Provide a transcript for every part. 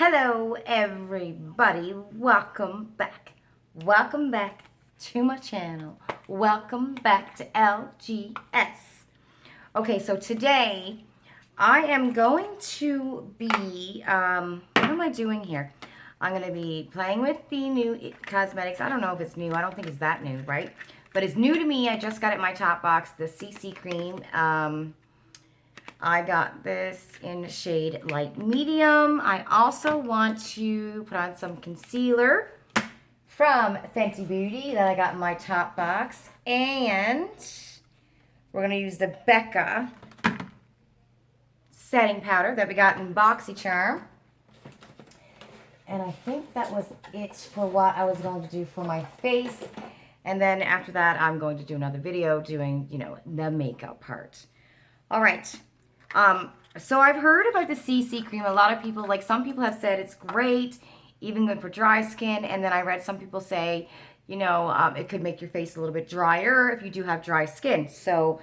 Hello everybody, welcome back. Welcome back to my channel. Welcome back to LGS. Okay, so today I am going to be, what am I doing here? I'm going to be playing with the new cosmetics. I don't know if it's new. I don't think it's that new, right? But it's new to me. I just got it in my top box, the CC cream. I got this in shade light medium. I also want to put on some concealer from Fenty Beauty that I got in my top box. And we're going to use the Becca setting powder that we got in BoxyCharm. And I think that was it for what I was going to do for my face. And then after that, I'm going to do another video doing, the makeup part. All right. So I've heard about the CC cream. A lot of people, some people have said it's great, even good for dry skin. And then I read some people say, it could make your face a little bit drier if you do have dry skin. So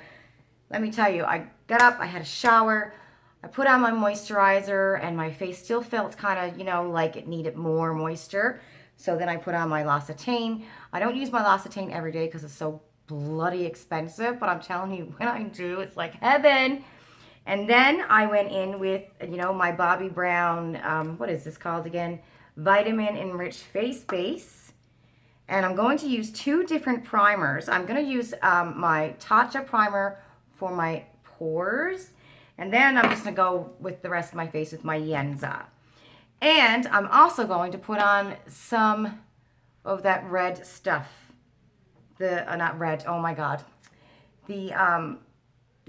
let me tell you, I got up, I had a shower, I put on my moisturizer, and my face still felt kind of, like it needed more moisture. So then I put on my L'Occitane. I don't use my L'Occitane every day because it's so bloody expensive, but I'm telling you, when I do, it's like heaven. And then I went in with, my Bobbi Brown, what is this called again? Vitamin Enriched Face Base. And I'm going to use two different primers. I'm going to use my Tatcha primer for my pores. And then I'm just going to go with the rest of my face with my Yenza. And I'm also going to put on some of that red stuff. Not red, oh my God. The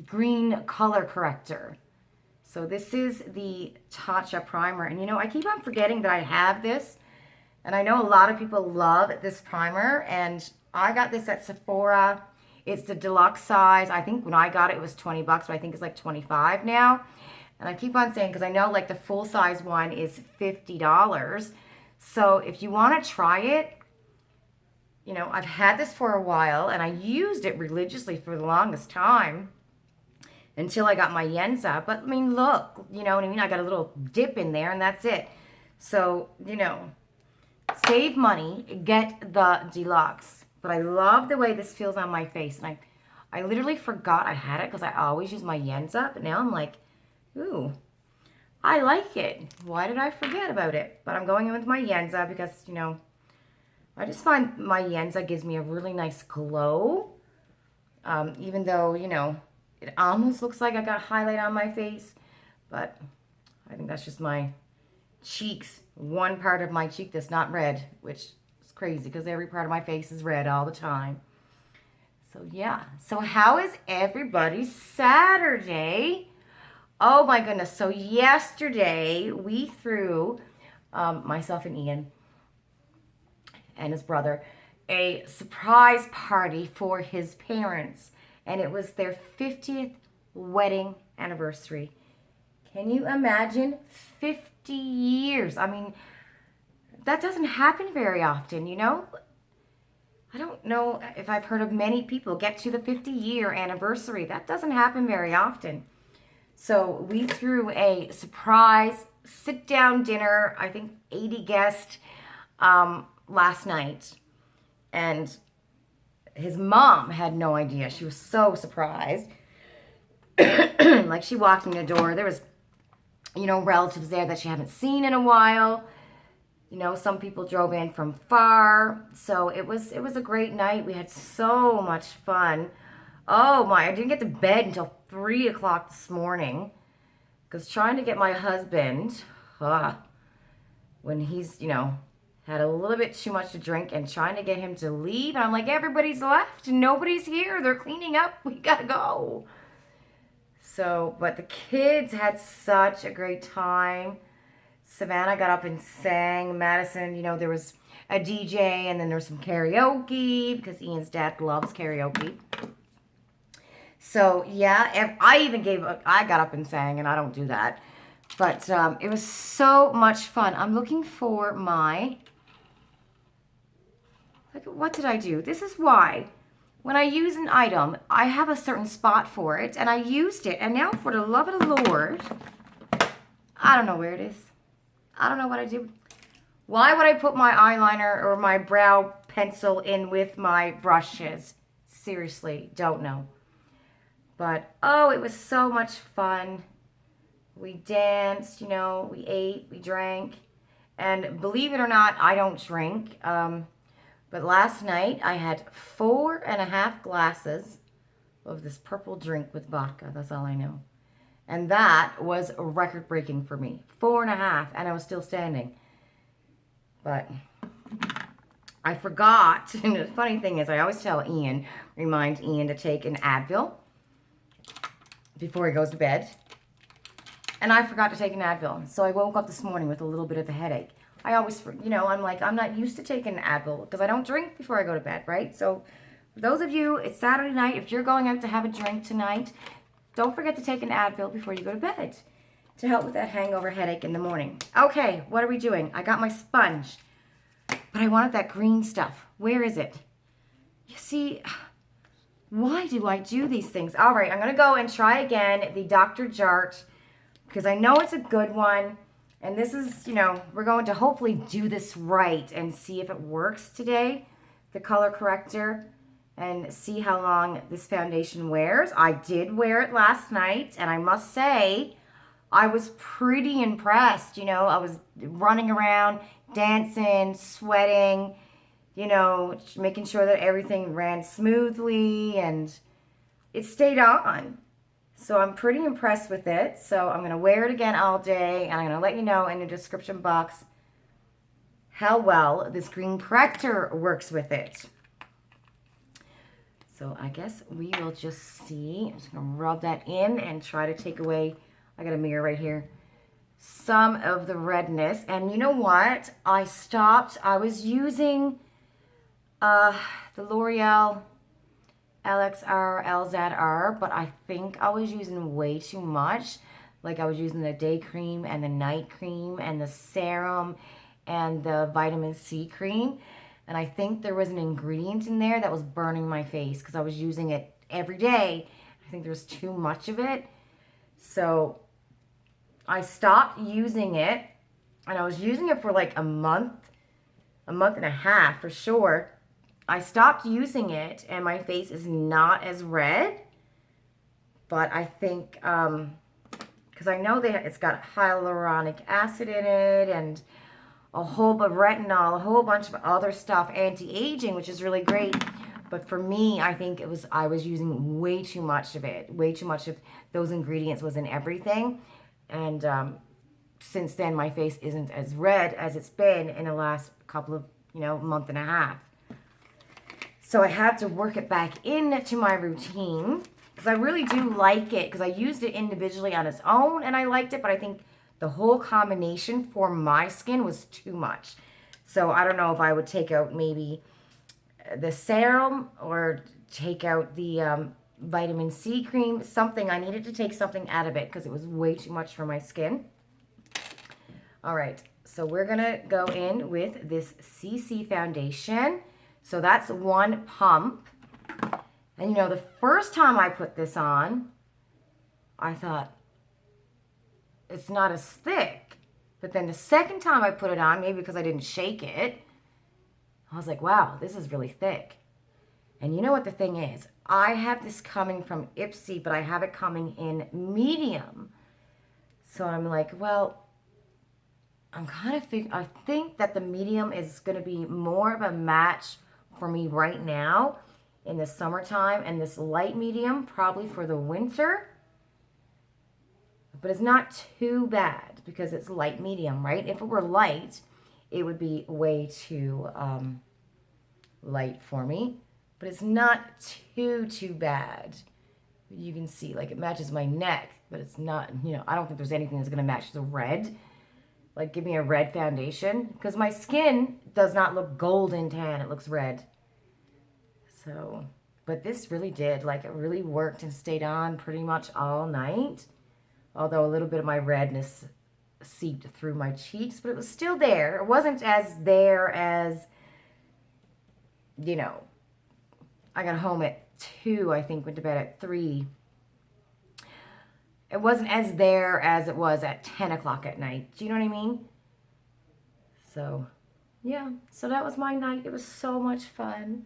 green color corrector. So this is the Tatcha primer. And I keep on forgetting that I have this. And I know a lot of people love this primer. And I got this at Sephora. It's the deluxe size. I think when I got it, it was 20 bucks, but I think it's like 25 now. And I keep on saying, because I know the full size one is $50. So if you want to try it, I've had this for a while and I used it religiously for the longest time until I got my Yenza. But I mean, look, you know what I mean? I got a little dip in there and that's it. So, save money, get the deluxe. But I love the way this feels on my face. And I literally forgot I had it because I always use my Yenza. But now I'm like, ooh, I like it. Why did I forget about it? But I'm going in with my Yenza because, I just find my Yenza gives me a really nice glow. Even though, it almost looks like I got highlight on my face. But I think that's just my cheeks. One part of my cheek that's not red, which is crazy because every part of my face is red all the time. So, yeah. So, how is everybody's Saturday? Oh, my goodness. So, yesterday, we threw, myself and Ian and his brother, a surprise party for his parents. And it was their 50th wedding anniversary. Can you imagine? 50 years. I mean, that doesn't happen very often, I don't know if I've heard of many people get to the 50-year anniversary. That doesn't happen very often. So we threw a surprise sit-down dinner, I think 80 guests, last night. And his mom had no idea. She was so surprised. She walked in the door. There was, relatives there that she hadn't seen in a while. Some people drove in from far. So it was a great night. We had so much fun. Oh my, I didn't get to bed until 3 o'clock this morning. Because trying to get my husband, when he's, had a little bit too much to drink and trying to get him to leave. And I'm like, everybody's left and nobody's here. They're cleaning up. We gotta go. So, but the kids had such a great time. Savannah got up and sang. Madison, there was a DJ and then there was some karaoke because Ian's dad loves karaoke. So, yeah, I got up and sang and I don't do that. But it was so much fun. I'm looking for my... What did I do? This is why. When I use an item, I have a certain spot for it, and I used it. And now, for the love of the Lord, I don't know where it is. I don't know what I do. Why would I put my eyeliner or my brow pencil in with my brushes? Seriously, don't know. But, oh, it was so much fun. We danced, you know, we ate, we drank. And believe it or not, I don't drink. But last night I had 4.5 glasses of this purple drink with vodka. That's all I know. And that was record breaking for me. 4.5, and I was still standing. But I forgot. And the funny thing is, I always tell Ian, remind Ian to take an Advil before he goes to bed. And I forgot to take an Advil. So I woke up this morning with a little bit of a headache. I always, you know, I'm like, I'm not used to taking an Advil because I don't drink before I go to bed, right? So for those of you, it's Saturday night. If you're going out to have a drink tonight, don't forget to take an Advil before you go to bed to help with that hangover headache in the morning. Okay, what are we doing? I got my sponge, but I wanted that green stuff. Where is it? You see, why do I do these things? All right, I'm going to go and try again the Dr. Jart because I know it's a good one. And this is, you know, we're going to hopefully do this right and see if it works today, the color corrector, and see how long this foundation wears. I did wear it last night, and I must say, I was pretty impressed. You know, I was running around, dancing, sweating, you know, making sure that everything ran smoothly, and it stayed on. So I'm pretty impressed with it. So I'm going to wear it again all day, and I'm going to let you know in the description box how well this green corrector works with it. So I guess we will just see. I'm just going to rub that in and try to take away, I got a mirror right here, some of the redness. And you know what? I stopped. I was using the L'Oreal LXR, LZR, but I think I was using way too much. Like I was using the day cream and the night cream and the serum and the vitamin C cream. And I think there was an ingredient in there that was burning my face because I was using it every day. I think there was too much of it. So I stopped using it, and I was using it for like a month and a half for sure. I stopped using it, and my face is not as red. But I think, because I know it's got hyaluronic acid in it, and a whole bunch of retinol, a whole bunch of other stuff, anti-aging, which is really great. But for me, I think I was using way too much of it. Way too much of those ingredients was in everything. And since then, my face isn't as red as it's been in the last couple of, month and a half. So I have to work it back into my routine because I really do like it, because I used it individually on its own and I liked it, but I think the whole combination for my skin was too much. So I don't know if I would take out maybe the serum or take out the vitamin C cream, something. I needed to take something out of it because it was way too much for my skin. All right, so we're going to go in with this CC foundation. So that's one pump. And the first time I put this on, I thought, it's not as thick. But then the second time I put it on, maybe because I didn't shake it, I was like, wow, this is really thick. And you know what the thing is? I have this coming from Ipsy, but I have it coming in medium. So I'm like, well, I think that the medium is going to be more of a match for me right now in the summertime, and this light medium probably for the winter. But it's not too bad because it's light medium, right? If it were light, it would be way too light for me. But it's not too bad. You can see, like, it matches my neck, but it's not, I don't think there's anything that's going to match the red. Like, give me a red foundation. Because my skin does not look golden tan. It looks red. So, but this really did. Like, it really worked and stayed on pretty much all night. Although a little bit of my redness seeped through my cheeks, but it was still there. It wasn't as there as, I got home at 2, I think, went to bed at 3. It wasn't as there as it was at 10 o'clock at night. Do you know what I mean? So, yeah. So that was my night. It was so much fun.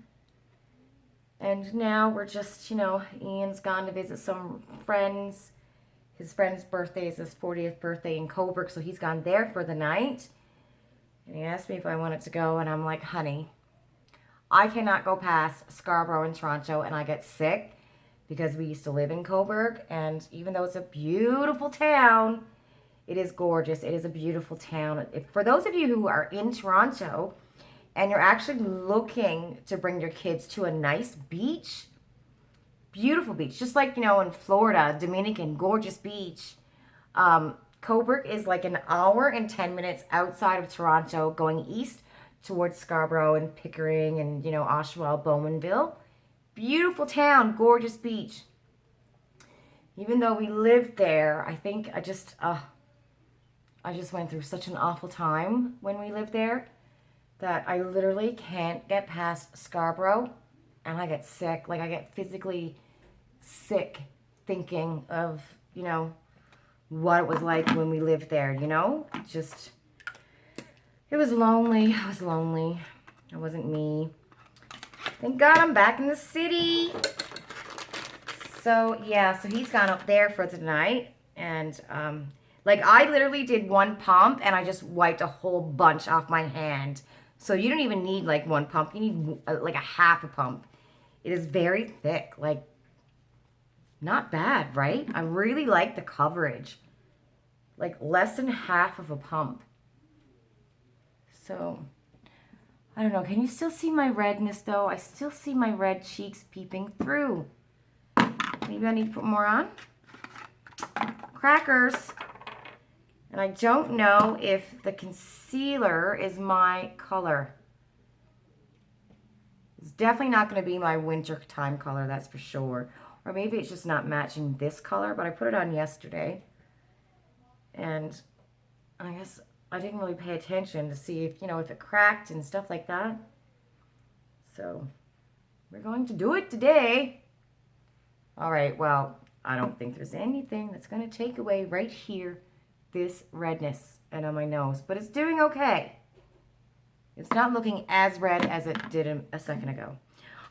And now we're just, you know, Ian's gone to visit some friends. His friend's birthday is his 40th birthday in Coburg, so he's gone there for the night. And he asked me if I wanted to go, and I'm like, honey, I cannot go past Scarborough and Toronto, and I get sick because we used to live in Coburg, and even though it's a beautiful town, it is gorgeous. It is a beautiful town. For those of you who are in Toronto and you're actually looking to bring your kids to a nice beach, beautiful beach, just like, you know, in Florida, Dominican, gorgeous beach. Coburg is like an hour and 10 minutes outside of Toronto, going east towards Scarborough and Pickering and, you know, Oshawa, Bowmanville. Beautiful town, gorgeous beach. Even though we lived there, I think I just went through such an awful time when we lived there that I literally can't get past Scarborough, and I get sick. Like, I get physically sick thinking of, you know, what it was like when we lived there, you know? Just, it was lonely. I was lonely. It wasn't me. Thank God I'm back in the city. So, yeah, so he's gone up there for tonight. And, like, I literally did one pump, and I just wiped a whole bunch off my hand. So you don't even need, like, one pump. You need, like, a half a pump. It is very thick. Like, not bad, right? I really like the coverage. Like, less than half of a pump. So, I don't know. Can you still see my redness, though? I still see my red cheeks peeping through. Maybe I need to put more on. Crackers. And I don't know if the concealer is my color. It's definitely not going to be my winter time color, that's for sure. Or maybe it's just not matching this color, but I put it on yesterday. And I guess I didn't really pay attention to see if, you know, if it cracked and stuff like that. So, we're going to do it today. All right, well, I don't think there's anything that's going to take away right here this redness and on my nose, but it's doing okay. It's not looking as red as it did a second ago.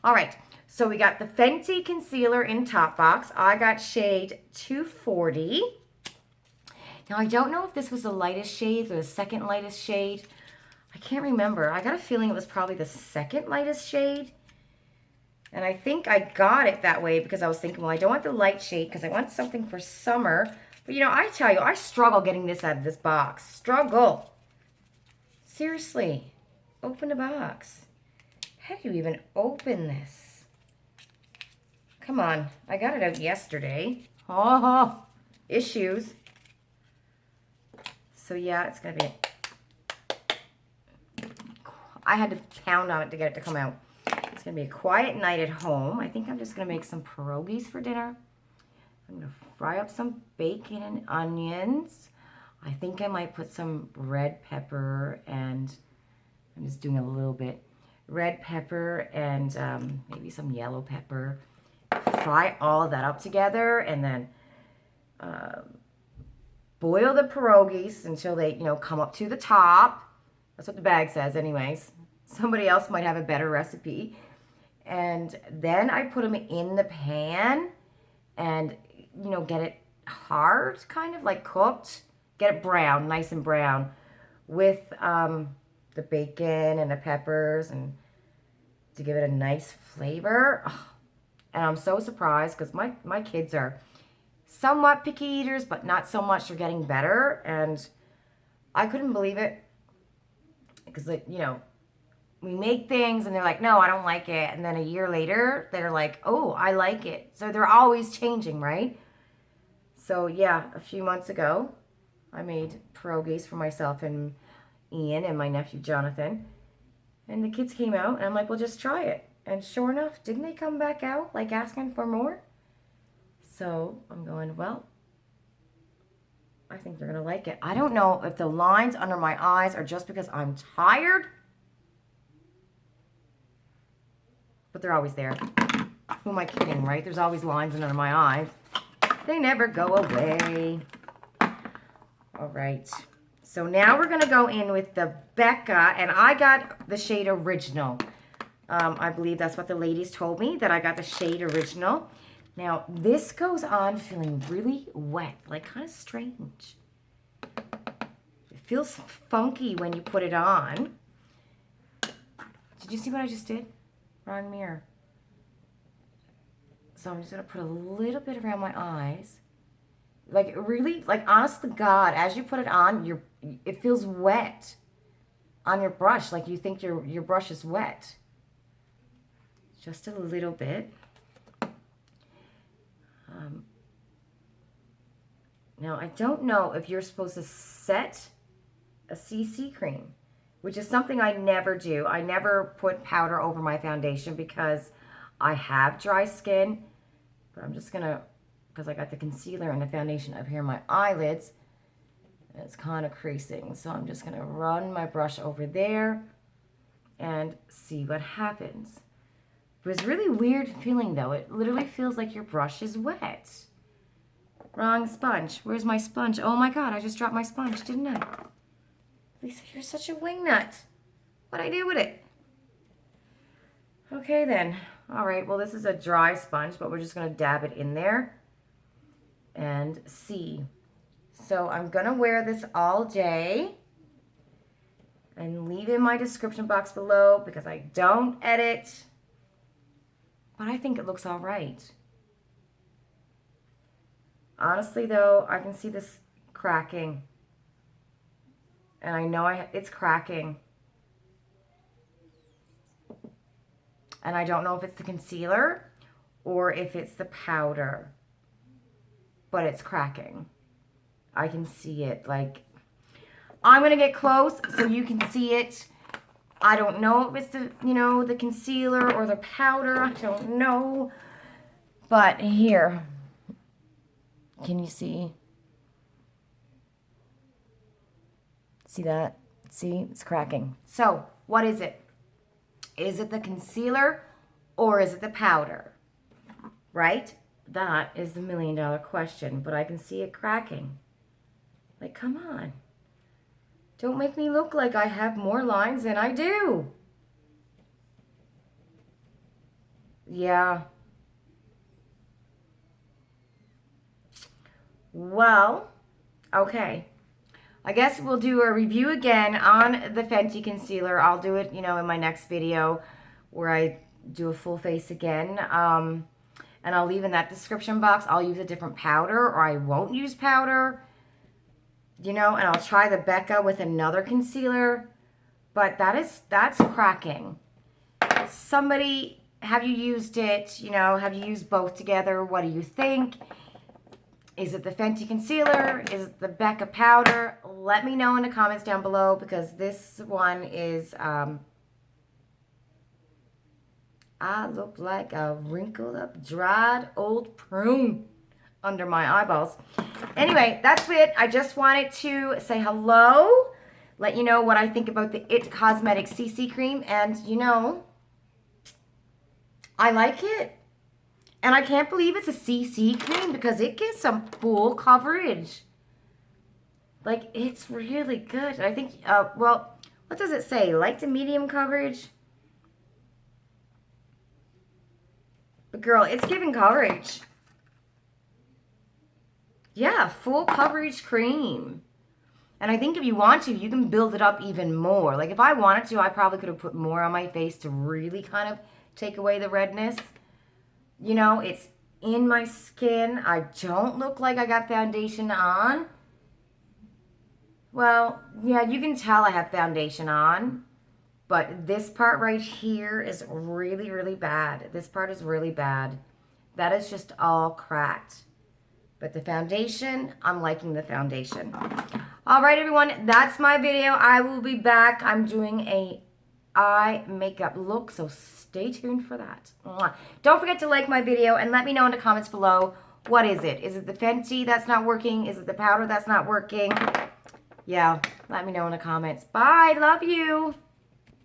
All right, so we got the Fenty concealer in Top Box. I got shade 240. Now, I don't know if this was the lightest shade or the second lightest shade. I can't remember. I got a feeling it was probably the second lightest shade. And I think I got it that way because I was thinking, well, I don't want the light shade because I want something for summer. But, you know, I tell you, I struggle getting this out of this box. Struggle. Seriously. Open the box. How do you even open this? Come on. I got it out yesterday. Oh, issues. So, yeah, it's going to be... I had to pound on it to get it to come out. It's going to be a quiet night at home. I think I'm just going to make some pierogies for dinner. I'm going to fry up some bacon and onions. I think I might put some red pepper and... I'm just doing a little bit. Red pepper and maybe some yellow pepper. Fry all of that up together and then boil the pierogies until they, you know, come up to the top. That's what the bag says anyways. Somebody else might have a better recipe. And then I put them in the pan and, you know, get it hard, kind of like cooked. Get it brown, nice and brown with the bacon and the peppers and to give it a nice flavor. Oh, and I'm so surprised because my kids are somewhat picky eaters, but not so much. They're getting better. And I couldn't believe it because, you know, we make things and they're like, no, I don't like it. And then a year later, they're like, oh, I like it. So they're always changing, right? So yeah, a few months ago, I made pierogies for myself and Ian and my nephew Jonathan. And the kids came out and I'm like, well, just try it. And sure enough, didn't they come back out like asking for more? So I'm going, well, I think they're going to like it. I don't know if the lines under my eyes are just because I'm tired. But they're always there. Who am I kidding, right? There's always lines under my eyes. They never go away. All right. So now we're going to go in with the Becca, and I got the shade Original. I believe that's what the ladies told me, that I got the shade Original. Now, this goes on feeling really wet, like kind of strange. It feels funky when you put it on. Did you see what I just did? Wrong mirror. So I'm just going to put a little bit around my eyes. Like, really, like, honest to God, as you put it on, it feels wet on your brush. Like, you think your brush is wet. Just a little bit. Now, I don't know if you're supposed to set a CC cream, which is something I never do. I never put powder over my foundation because I have dry skin. But I'm just going to, because I got the concealer and the foundation up here in my eyelids, and it's kind of creasing. So I'm just going to run my brush over there and see what happens. It was really weird feeling, though. It literally feels like your brush is wet. Wrong sponge. Where's my sponge? Oh my God, I just dropped my sponge, didn't I? Lisa, you're such a wingnut. What'd I do with it? Okay then. All right, well, this is a dry sponge, but we're just going to dab it in there and see. So I'm going to wear this all day and leave in my description box below because I don't edit. But I think it looks all right. Honestly, though, I can see this cracking. And I know it's cracking. And I don't know if it's the concealer or if it's the powder. But it's cracking. I can see it. Like, I'm going to get close so you can see it. I don't know if it's the, the concealer or the powder. I don't know. But here. Can you see? See that? See? It's cracking. So, what is it? Is it the concealer or is it the powder? Right? That is the million-dollar question. But I can see it cracking. Like, come on. Don't make me look like I have more lines than I do. Yeah. Well, okay. I guess we'll do a review again on the Fenty concealer. I'll do it, in my next video where I do a full face again. And I'll leave in that description box. I'll use a different powder or I won't use powder. And I'll try the Becca with another concealer. But that's cracking. Somebody, have you used it? Have you used both together? What do you think? Is it the Fenty concealer? Is it the Becca powder? Let me know in the comments down below because this one is, I look like a wrinkled up, dried old prune under my eyeballs. Anyway, that's it. I just wanted to say hello, let you know what I think about the IT Cosmetics CC cream, and I like it. And I can't believe it's a CC cream because it gives some full coverage. Like, it's really good. I think, well, what does it say? Light to medium coverage? But girl, it's giving coverage. Yeah, full coverage cream. And I think if you want to, you can build it up even more. Like, if I wanted to, I probably could have put more on my face to really kind of take away the redness. It's in my skin. I don't look like I got foundation on. Well, yeah, you can tell I have foundation on. But this part right here is really, really bad. This part is really bad. That is just all cracked. But the foundation, I'm liking the foundation. All right, everyone, that's my video. I will be back. I'm doing a eye makeup look, so stay tuned for that. Don't forget to like my video and let me know in the comments below, what is it? Is it the Fenty that's not working? Is it the powder that's not working? Yeah, let me know in the comments. Bye, love you.